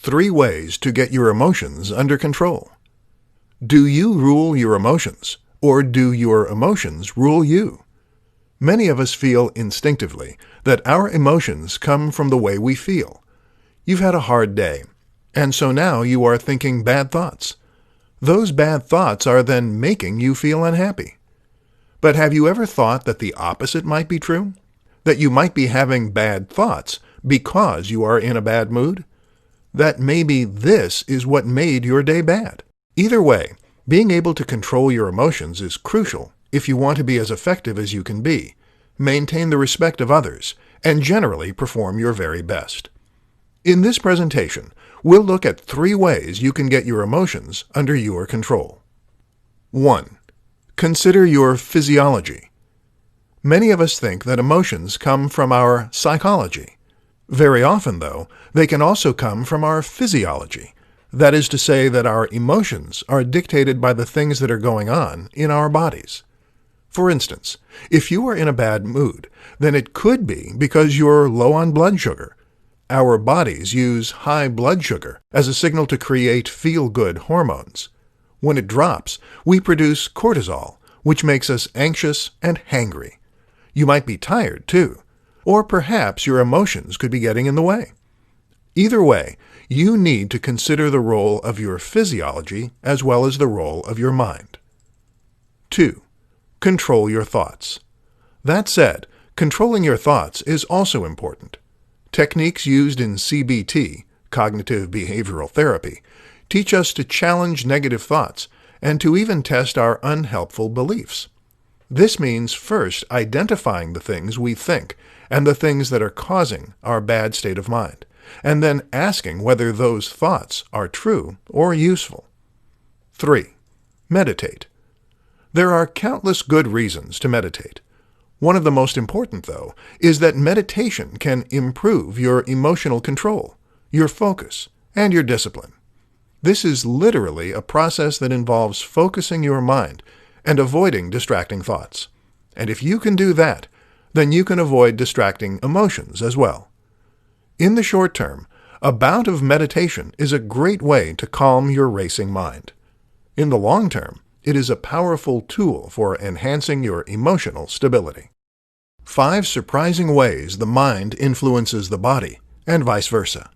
3 ways to get your emotions under control. Do you rule your emotions, or do your emotions rule you? Many of us feel instinctively that our emotions come from the way we feel. You've had a hard day, and so now you are thinking bad thoughts. Those bad thoughts are then making you feel unhappy. But have you ever thought that the opposite might be true? That you might be having bad thoughts because you are in a bad mood? That maybe this is what made your day bad? Either way, being able to control your emotions is crucial if you want to be as effective as you can be, maintain the respect of others, and generally perform your very best. In this presentation, we'll look at 3 ways you can get your emotions under your control. 1. Consider your physiology. Many of us think that emotions come from our psychology. Very often, though, they can also come from our physiology. That is to say that our emotions are dictated by the things that are going on in our bodies. For instance, if you are in a bad mood, then it could be because you're low on blood sugar. Our bodies use high blood sugar as a signal to create feel-good hormones. When it drops, we produce cortisol, which makes us anxious and hangry. You might be tired, too, or perhaps your emotions could be getting in the way. Either way, you need to consider the role of your physiology as well as the role of your mind. 2. Control your thoughts. That said, controlling your thoughts is also important. Techniques used in CBT, cognitive behavioral therapy, teach us to challenge negative thoughts and to even test our unhelpful beliefs. This means first identifying the things we think and the things that are causing our bad state of mind, and then asking whether those thoughts are true or useful. 3. Meditate. There are countless good reasons to meditate. One of the most important, though, is that meditation can improve your emotional control, your focus, and your discipline. This is literally a process that involves focusing your mind and avoiding distracting thoughts. And if you can do that, then you can avoid distracting emotions as well. In the short term, a bout of meditation is a great way to calm your racing mind. In the long term, it is a powerful tool for enhancing your emotional stability. 5 surprising ways the mind influences the body, and vice versa.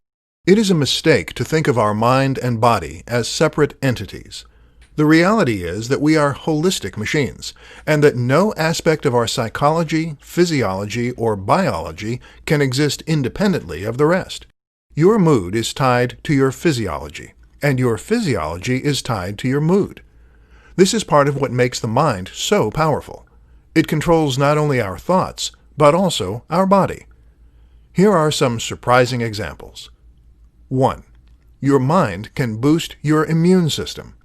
It is a mistake to think of our mind and body as separate entities. The reality is that we are holistic machines, and that no aspect of our psychology, physiology, or biology can exist independently of the rest. Your mood is tied to your physiology, and your physiology is tied to your mood. This is part of what makes the mind so powerful. It controls not only our thoughts, but also our body. Here are some surprising examples. 1. Your mind can boost your immune system.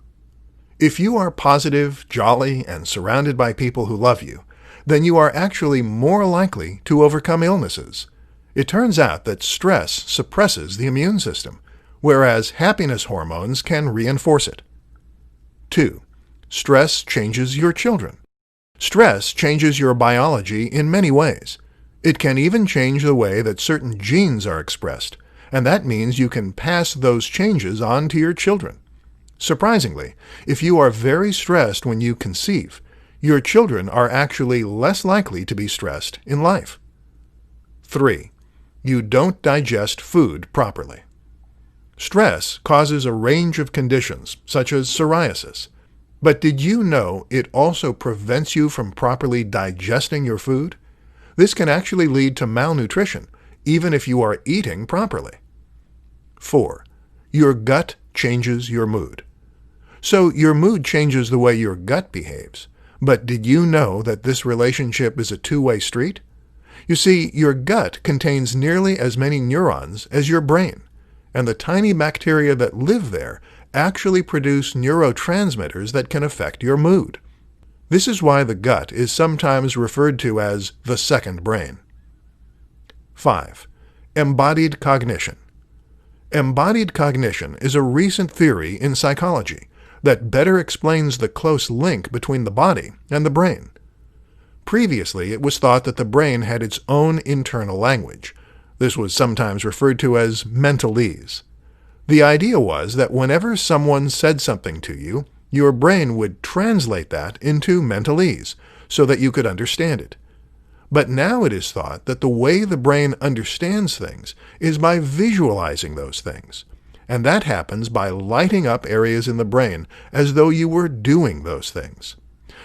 If you are positive, jolly, and surrounded by people who love you, then you are actually more likely to overcome illnesses. It turns out that stress suppresses the immune system, whereas happiness hormones can reinforce it. 2. Stress changes your children. Stress changes your biology in many ways. It can even change the way that certain genes are expressed, and that means you can pass those changes on to your children. Surprisingly, if you are very stressed when you conceive, your children are actually less likely to be stressed in life. 3. You don't digest food properly. Stress causes a range of conditions, such as psoriasis. But did you know it also prevents you from properly digesting your food? This can actually lead to malnutrition, even if you are eating properly. 4. Your gut changes your mood. So your mood changes the way your gut behaves. But did you know that this relationship is a two-way street? You see, your gut contains nearly as many neurons as your brain, and the tiny bacteria that live there actually produce neurotransmitters that can affect your mood. This is why the gut is sometimes referred to as the second brain. 5. Embodied cognition. Embodied cognition is a recent theory in psychology that better explains the close link between the body and the brain. Previously, it was thought that the brain had its own internal language. This was sometimes referred to as mentalese. The idea was that whenever someone said something to you, your brain would translate that into mentalese so that you could understand it. But now it is thought that the way the brain understands things is by visualizing those things. And that happens by lighting up areas in the brain as though you were doing those things.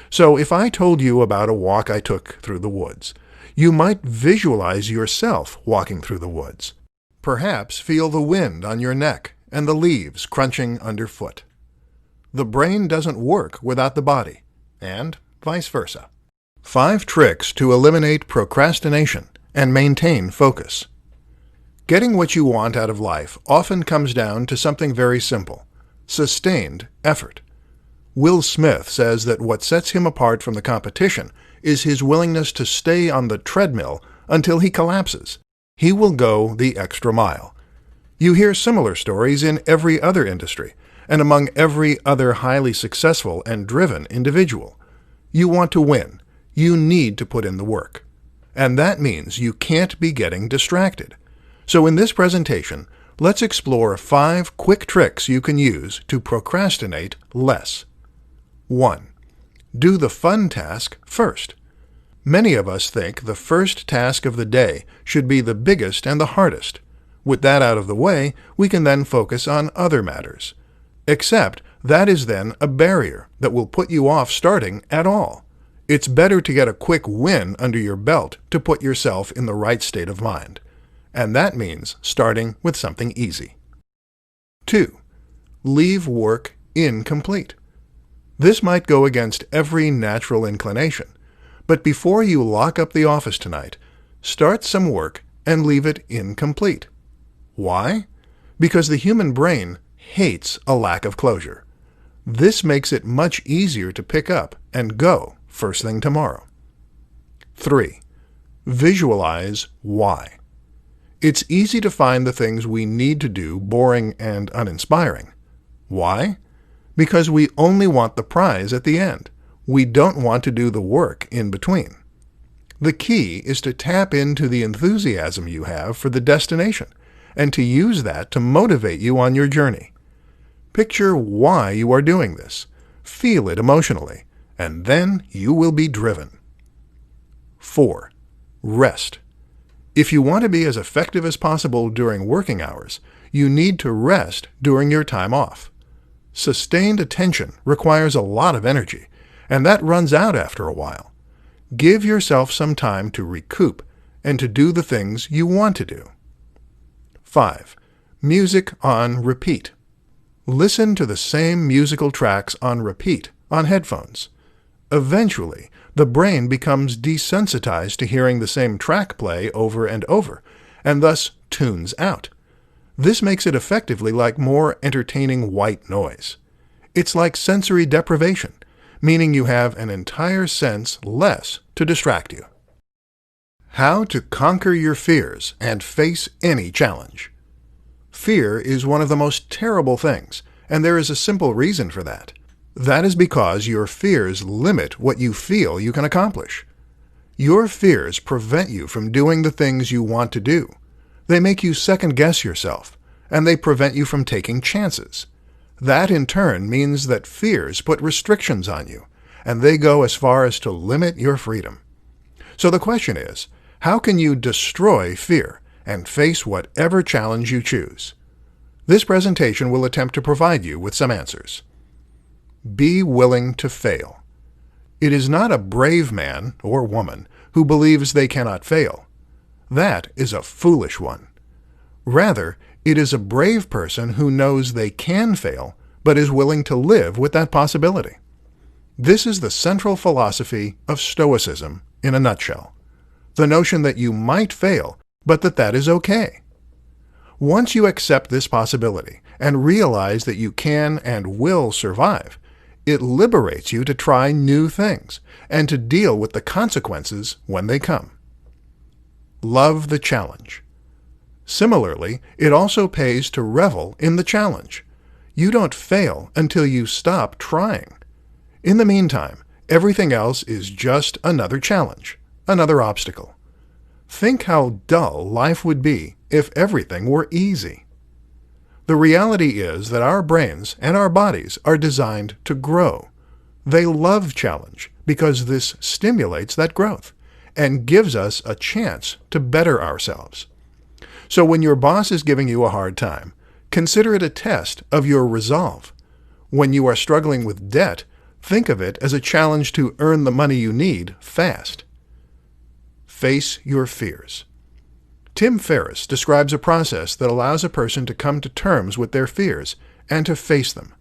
So if I told you about a walk I took through the woods, you might visualize yourself walking through the woods. Perhaps feel the wind on your neck and the leaves crunching underfoot. The brain doesn't work without the body, and vice versa. 5 tricks to eliminate procrastination and maintain focus. Getting what you want out of life often comes down to something very simple: sustained effort. Will Smith says that what sets him apart from the competition is his willingness to stay on the treadmill until he collapses. He will go the extra mile. You hear similar stories in every other industry and among every other highly successful and driven individual. You want to win. You need to put in the work. And that means you can't be getting distracted. So in this presentation, let's explore 5 quick tricks you can use to procrastinate less. 1. Do the fun task first. Many of us think the first task of the day should be the biggest and the hardest. With that out of the way, we can then focus on other matters. Except that is then a barrier that will put you off starting at all. It's better to get a quick win under your belt to put yourself in the right state of mind. And that means starting with something easy. 2. Leave work incomplete. This might go against every natural inclination, but before you lock up the office tonight, start some work and leave it incomplete. Why? Because the human brain hates a lack of closure. This makes it much easier to pick up and go first thing tomorrow. 3. Visualize why. It's easy to find the things we need to do boring and uninspiring. Why? Because we only want the prize at the end. We don't want to do the work in between. The key is to tap into the enthusiasm you have for the destination and to use that to motivate you on your journey. Picture why you are doing this. Feel it emotionally, and then you will be driven. 4. Rest. If you want to be as effective as possible during working hours, you need to rest during your time off. Sustained attention requires a lot of energy, and that runs out after a while. Give yourself some time to recoup and to do the things you want to do. 5. Music on repeat. Listen to the same musical tracks on repeat on headphones. Eventually, the brain becomes desensitized to hearing the same track play over and over, and thus tunes out. This makes it effectively like more entertaining white noise. It's like sensory deprivation, meaning you have an entire sense less to distract you. How to conquer your fears and face any challenge. Fear is one of the most terrible things, and there is a simple reason for that. That is because your fears limit what you feel you can accomplish. Your fears prevent you from doing the things you want to do. They make you second-guess yourself, and they prevent you from taking chances. That, in turn, means that fears put restrictions on you, and they go as far as to limit your freedom. So the question is, how can you destroy fear and face whatever challenge you choose? This presentation will attempt to provide you with some answers. Be willing to fail. It is not a brave man or woman who believes they cannot fail. That is a foolish one. Rather, it is a brave person who knows they can fail, but is willing to live with that possibility. This is the central philosophy of Stoicism in a nutshell. The notion that you might fail, but that is okay. Once you accept this possibility and realize that you can and will survive, it liberates you to try new things and to deal with the consequences when they come. Love the challenge. Similarly, it also pays to revel in the challenge. You don't fail until you stop trying. In the meantime, everything else is just another challenge, another obstacle. Think how dull life would be if everything were easy. The reality is that our brains and our bodies are designed to grow. They love challenge because this stimulates that growth and gives us a chance to better ourselves. So when your boss is giving you a hard time, consider it a test of your resolve. When you are struggling with debt, think of it as a challenge to earn the money you need fast. Face your fears. Tim Ferriss describes a process that allows a person to come to terms with their fears and to face them.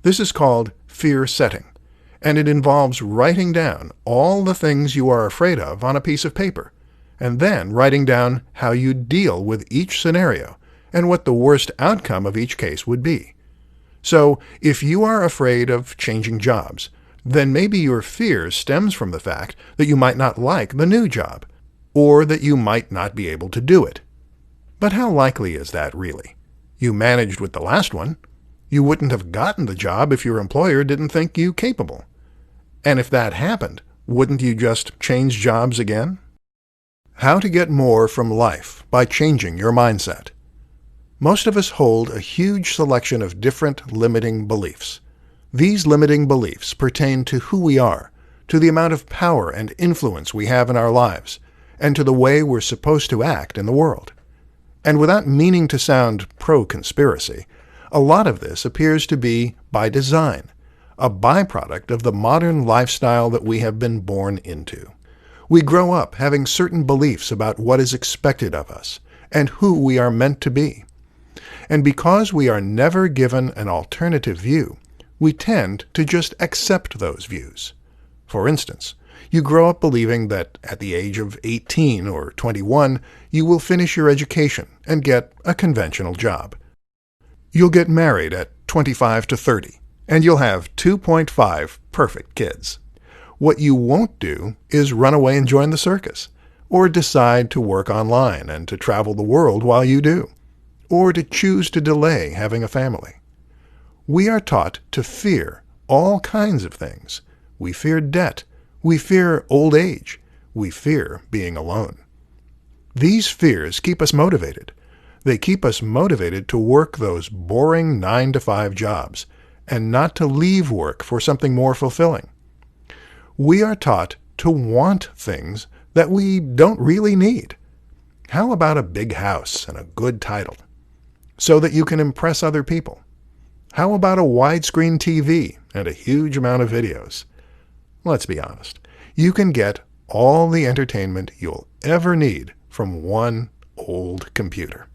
This is called fear setting, and it involves writing down all the things you are afraid of on a piece of paper, and then writing down how you deal with each scenario and what the worst outcome of each case would be. So, if you are afraid of changing jobs, then maybe your fear stems from the fact that you might not like the new job, or that you might not be able to do it. But how likely is that really? You managed with the last one. You wouldn't have gotten the job if your employer didn't think you capable. And if that happened, wouldn't you just change jobs again? How to get more from life by changing your mindset. Most of us hold a huge selection of different limiting beliefs. These limiting beliefs pertain to who we are, to the amount of power and influence we have in our lives, and to the way we're supposed to act in the world. And without meaning to sound pro-conspiracy, a lot of this appears to be by design, a byproduct of the modern lifestyle that we have been born into. We grow up having certain beliefs about what is expected of us and who we are meant to be. And because we are never given an alternative view, we tend to just accept those views. For instance, you grow up believing that at the age of 18 or 21, you will finish your education and get a conventional job. You'll get married at 25 to 30, and you'll have 2.5 perfect kids. What you won't do is run away and join the circus, or decide to work online and to travel the world while you do, or to choose to delay having a family. We are taught to fear all kinds of things. We fear debt. We fear old age. We fear being alone. These fears keep us motivated. They keep us motivated to work those boring 9-to-5 jobs and not to leave work for something more fulfilling. We are taught to want things that we don't really need. How about a big house and a good title, so that you can impress other people? How about a widescreen TV and a huge amount of videos? Let's be honest. You can get all the entertainment you'll ever need from one old computer.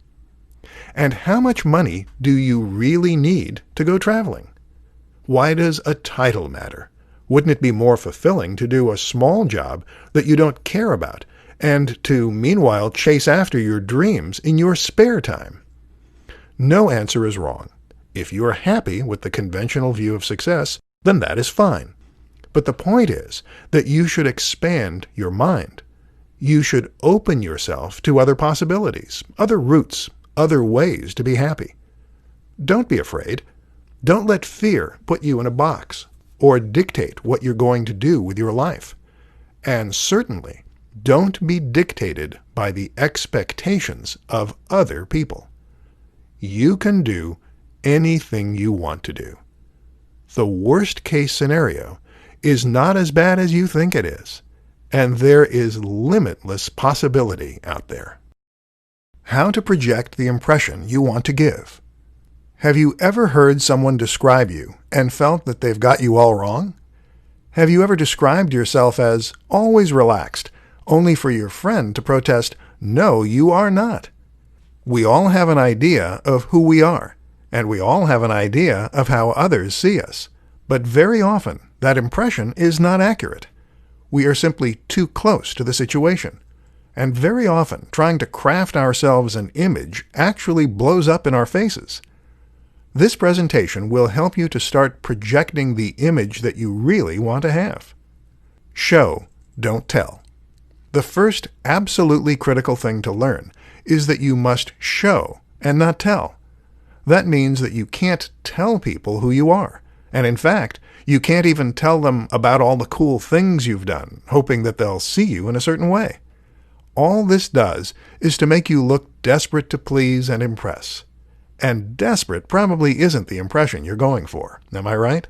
And how much money do you really need to go traveling? Why does a title matter? Wouldn't it be more fulfilling to do a small job that you don't care about and to, meanwhile, chase after your dreams in your spare time? No answer is wrong. If you are happy with the conventional view of success, then that is fine. But the point is that you should expand your mind. You should open yourself to other possibilities, other routes, other ways to be happy. Don't be afraid. Don't let fear put you in a box or dictate what you're going to do with your life. And certainly, don't be dictated by the expectations of other people. You can do anything you want to do. The worst-case scenario is not as bad as you think it is, and there is limitless possibility out there. How to project the impression you want to give. Have you ever heard someone describe you and felt that they've got you all wrong? Have you ever described yourself as always relaxed, only for your friend to protest, "No, you are not"? We all have an idea of who we are, and we all have an idea of how others see us. But very often, that impression is not accurate. We are simply too close to the situation. And very often, trying to craft ourselves an image actually blows up in our faces. This presentation will help you to start projecting the image that you really want to have. Show, don't tell. The first absolutely critical thing to learn is that you must show and not tell. That means that you can't tell people who you are. And in fact, you can't even tell them about all the cool things you've done, hoping that they'll see you in a certain way. All this does is to make you look desperate to please and impress. And desperate probably isn't the impression you're going for. Am I right?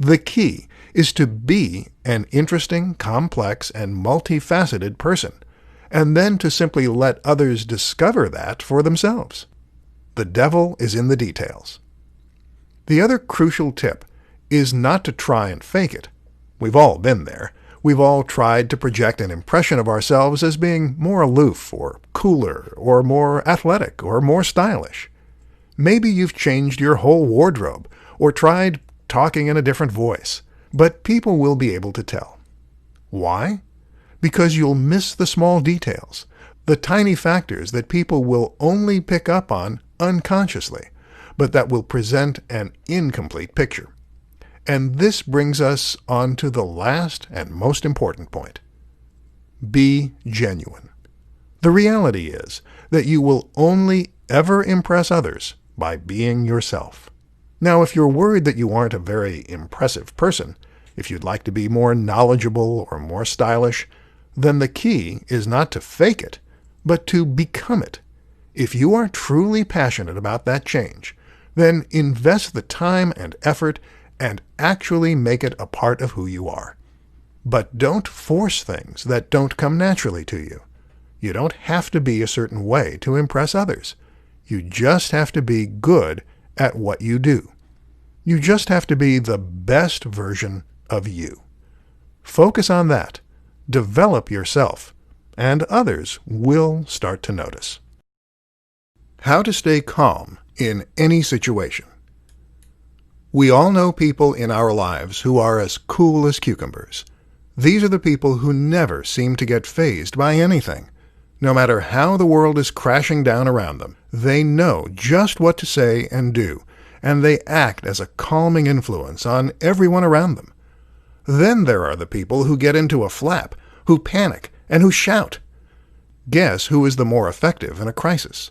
The key is to be an interesting, complex, and multifaceted person, and then to simply let others discover that for themselves. The devil is in the details. The other crucial tip is not to try and fake it. We've all been there. We've all tried to project an impression of ourselves as being more aloof or cooler or more athletic or more stylish. Maybe you've changed your whole wardrobe or tried talking in a different voice, but people will be able to tell. Why? Because you'll miss the small details, the tiny factors that people will only pick up on unconsciously, but that will present an incomplete picture. And this brings us on to the last and most important point. Be genuine. The reality is that you will only ever impress others by being yourself. Now, if you're worried that you aren't a very impressive person, if you'd like to be more knowledgeable or more stylish, then the key is not to fake it, but to become it. If you are truly passionate about that change, then invest the time and effort and actually make it a part of who you are. But don't force things that don't come naturally to you. You don't have to be a certain way to impress others. You just have to be good at what you do. You just have to be the best version of you. Focus on that. Develop yourself, and others will start to notice. How to stay calm in any situation. We all know people in our lives who are as cool as cucumbers. These are the people who never seem to get fazed by anything. No matter how the world is crashing down around them, they know just what to say and do, and they act as a calming influence on everyone around them. Then there are the people who get into a flap, who panic, and who shout. Guess who is the more effective in a crisis?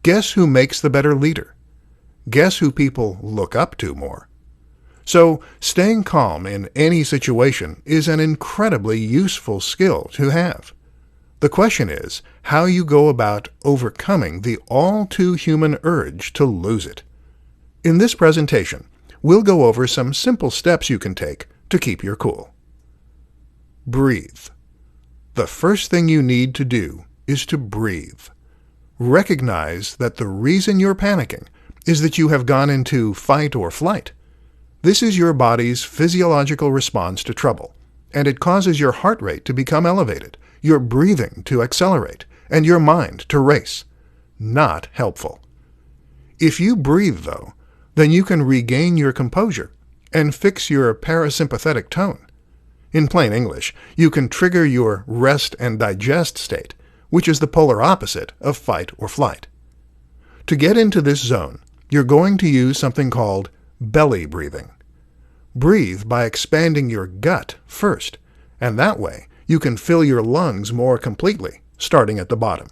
Guess who makes the better leader? Guess who people look up to more? So, staying calm in any situation is an incredibly useful skill to have. The question is how you go about overcoming the all-too-human urge to lose it. In this presentation, we'll go over some simple steps you can take to keep your cool. Breathe. The first thing you need to do is to breathe. Recognize that the reason you're panicking is that you have gone into fight or flight. This is your body's physiological response to trouble, and it causes your heart rate to become elevated, your breathing to accelerate, and your mind to race. Not helpful. If you breathe, though, then you can regain your composure and fix your parasympathetic tone. In plain English, you can trigger your rest and digest state, which is the polar opposite of fight or flight. To get into this zone, you're going to use something called belly breathing. Breathe by expanding your gut first, and that way you can fill your lungs more completely, starting at the bottom.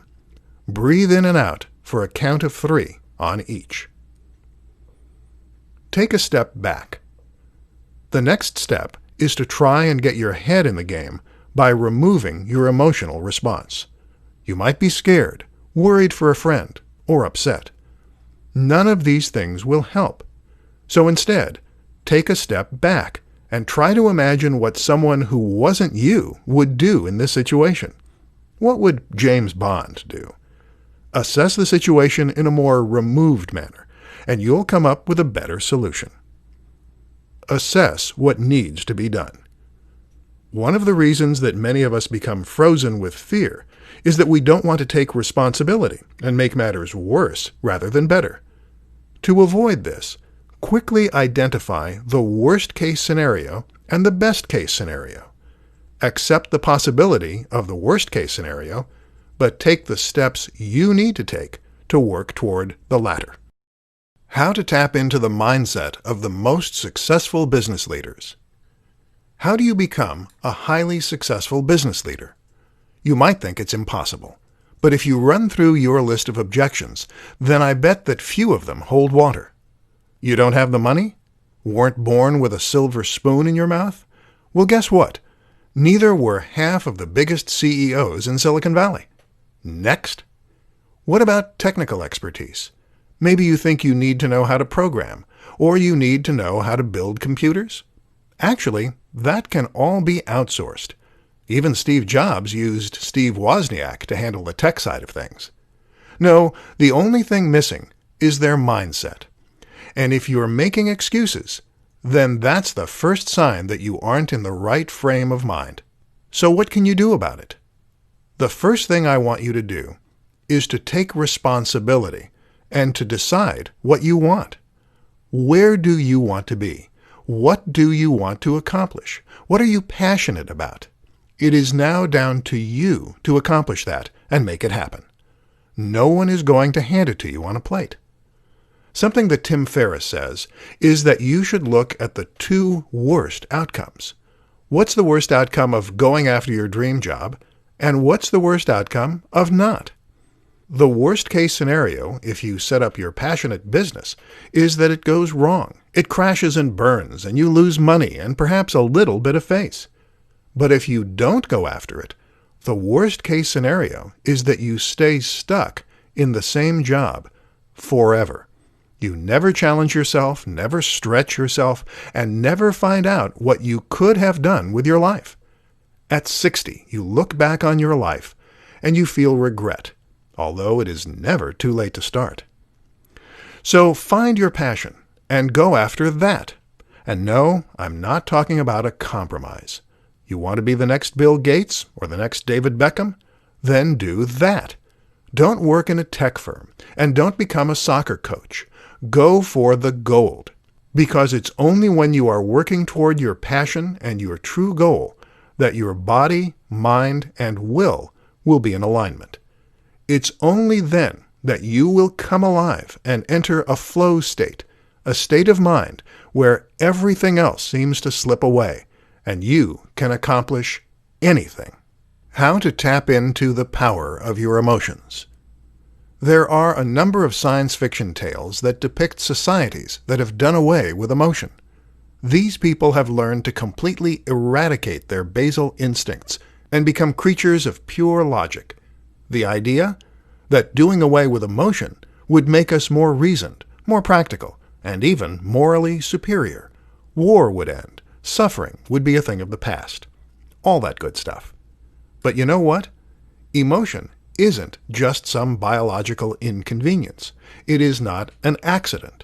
Breathe in and out for a count of 3 on each. Take a step back. The next step is to try and get your head in the game by removing your emotional response. You might be scared, worried for a friend, or upset. None of these things will help. So instead, take a step back and try to imagine what someone who wasn't you would do in this situation. What would James Bond do? Assess the situation in a more removed manner, and you'll come up with a better solution. Assess what needs to be done. One of the reasons that many of us become frozen with fear is that we don't want to take responsibility and make matters worse rather than better. To avoid this, quickly identify the worst-case scenario and the best-case scenario. Accept the possibility of the worst-case scenario, but take the steps you need to take to work toward the latter. How to tap into the mindset of the most successful business leaders. How do you become a highly successful business leader? You might think it's impossible, but if you run through your list of objections, then I bet that few of them hold water. You don't have the money? Weren't born with a silver spoon in your mouth? Well, guess what? Neither were half of the biggest CEOs in Silicon Valley. Next. What about technical expertise? Maybe you think you need to know how to program, or you need to know how to build computers. Actually, that can all be outsourced. Even Steve Jobs used Steve Wozniak to handle the tech side of things. No, the only thing missing is their mindset. And if you're making excuses, then that's the first sign that you aren't in the right frame of mind. So what can you do about it? The first thing I want you to do is to take responsibility and to decide what you want. Where do you want to be? What do you want to accomplish? What are you passionate about? It is now down to you to accomplish that and make it happen. No one is going to hand it to you on a plate. Something that Tim Ferriss says is that you should look at the two worst outcomes. What's the worst outcome of going after your dream job, and what's the worst outcome of not? The worst case scenario, if you set up your passionate business, is that it goes wrong. It crashes and burns, and you lose money and perhaps a little bit of face. But if you don't go after it, the worst case scenario is that you stay stuck in the same job forever. You never challenge yourself, never stretch yourself, and never find out what you could have done with your life. At 60, you look back on your life and you feel regret, although it is never too late to start. So find your passion and go after that. And no, I'm not talking about a compromise. You want to be the next Bill Gates or the next David Beckham? Then do that. Don't work in a tech firm and don't become a soccer coach. Go for the gold, because it's only when you are working toward your passion and your true goal that your body, mind, and will be in alignment. It's only then that you will come alive and enter a flow state, a state of mind where everything else seems to slip away, and you can accomplish anything. How to tap into the power of your emotions. There are a number of science fiction tales that depict societies that have done away with emotion. These people have learned to completely eradicate their basal instincts and become creatures of pure logic. The idea? That doing away with emotion would make us more reasoned, more practical, and even morally superior. War would end. Suffering would be a thing of the past. All that good stuff. But you know what? Emotion isn't just some biological inconvenience. It is not an accident.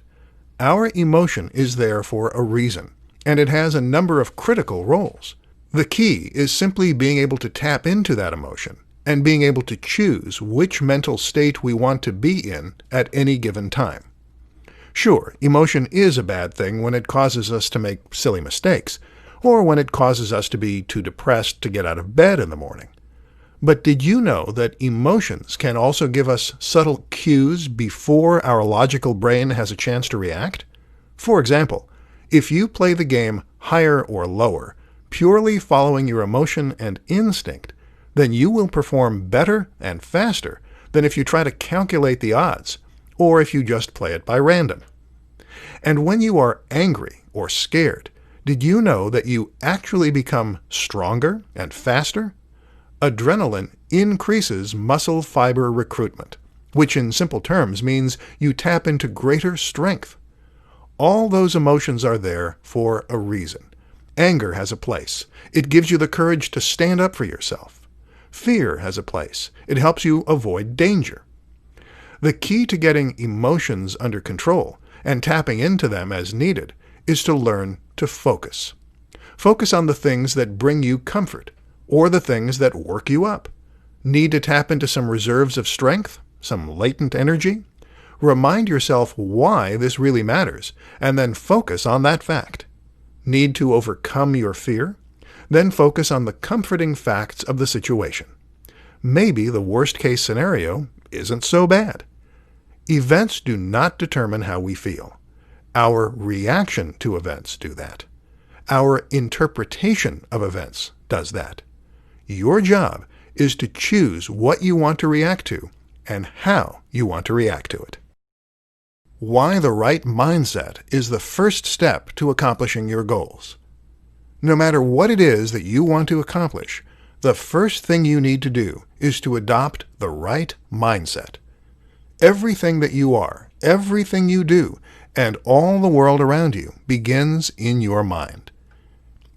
Our emotion is there for a reason, and it has a number of critical roles. The key is simply being able to tap into that emotion and being able to choose which mental state we want to be in at any given time. Sure, emotion is a bad thing when it causes us to make silly mistakes, or when it causes us to be too depressed to get out of bed in the morning. But did you know that emotions can also give us subtle cues before our logical brain has a chance to react? For example, if you play the game higher or lower, purely following your emotion and instinct, then you will perform better and faster than if you try to calculate the odds, or if you just play it by random. And when you are angry or scared, did you know that you actually become stronger and faster? Adrenaline increases muscle fiber recruitment, which in simple terms means you tap into greater strength. All those emotions are there for a reason. Anger has a place. It gives you the courage to stand up for yourself. Fear has a place. It helps you avoid danger. The key to getting emotions under control and tapping into them as needed is to learn to focus. Focus on the things that bring you comfort, or the things that work you up. Need to tap into some reserves of strength, some latent energy? Remind yourself why this really matters, and then focus on that fact. Need to overcome your fear? Then focus on the comforting facts of the situation. Maybe the worst-case scenario isn't so bad. Events do not determine how we feel. Our reaction to events do that. Our interpretation of events does that. Your job is to choose what you want to react to and how you want to react to it. Why the right mindset is the first step to accomplishing your goals. No matter what it is that you want to accomplish, the first thing you need to do is to adopt the right mindset. Everything that you are everything you do and all the world around you begins in your mind.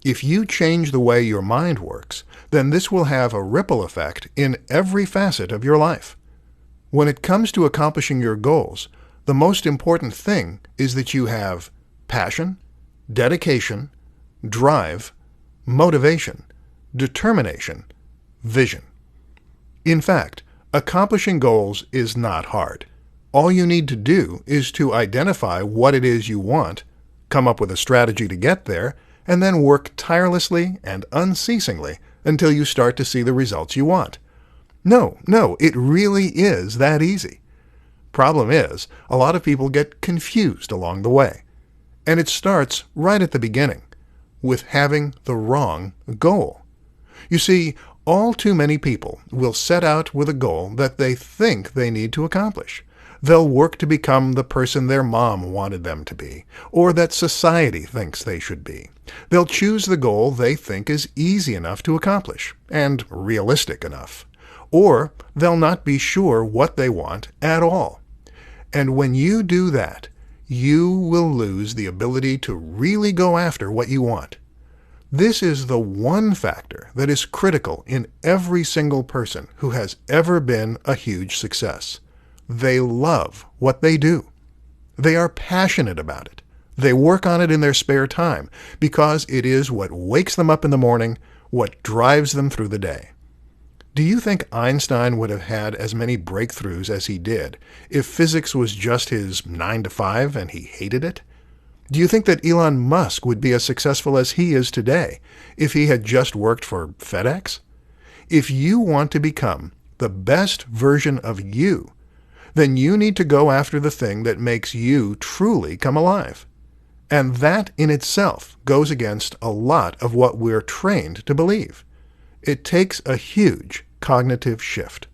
If you change the way your mind works, then this will have a ripple effect in every facet of your life. When it comes to accomplishing your goals, the most important thing is that you have passion, dedication, drive, motivation, determination, vision. In fact, accomplishing goals is not hard. All you need to do is to identify what it is you want, come up with a strategy to get there, and then work tirelessly and unceasingly until you start to see the results you want. No, it really is that easy. Problem is, a lot of people get confused along the way. And it starts right at the beginning, with having the wrong goal. You see, all too many people will set out with a goal that they think they need to accomplish. They'll work to become the person their mom wanted them to be, or that society thinks they should be. They'll choose the goal they think is easy enough to accomplish, and realistic enough. Or they'll not be sure what they want at all. And when you do that, you will lose the ability to really go after what you want. This is the one factor that is critical in every single person who has ever been a huge success. They love what they do. They are passionate about it. They work on it in their spare time because it is what wakes them up in the morning, what drives them through the day. Do you think Einstein would have had as many breakthroughs as he did if physics was just his 9 to 5 and he hated it? Do you think that Elon Musk would be as successful as he is today if he had just worked for FedEx? If you want to become the best version of you, then you need to go after the thing that makes you truly come alive. And that in itself goes against a lot of what we're trained to believe. It takes a huge cognitive shift.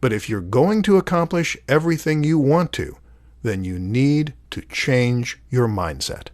But if you're going to accomplish everything you want to, then you need to change your mindset.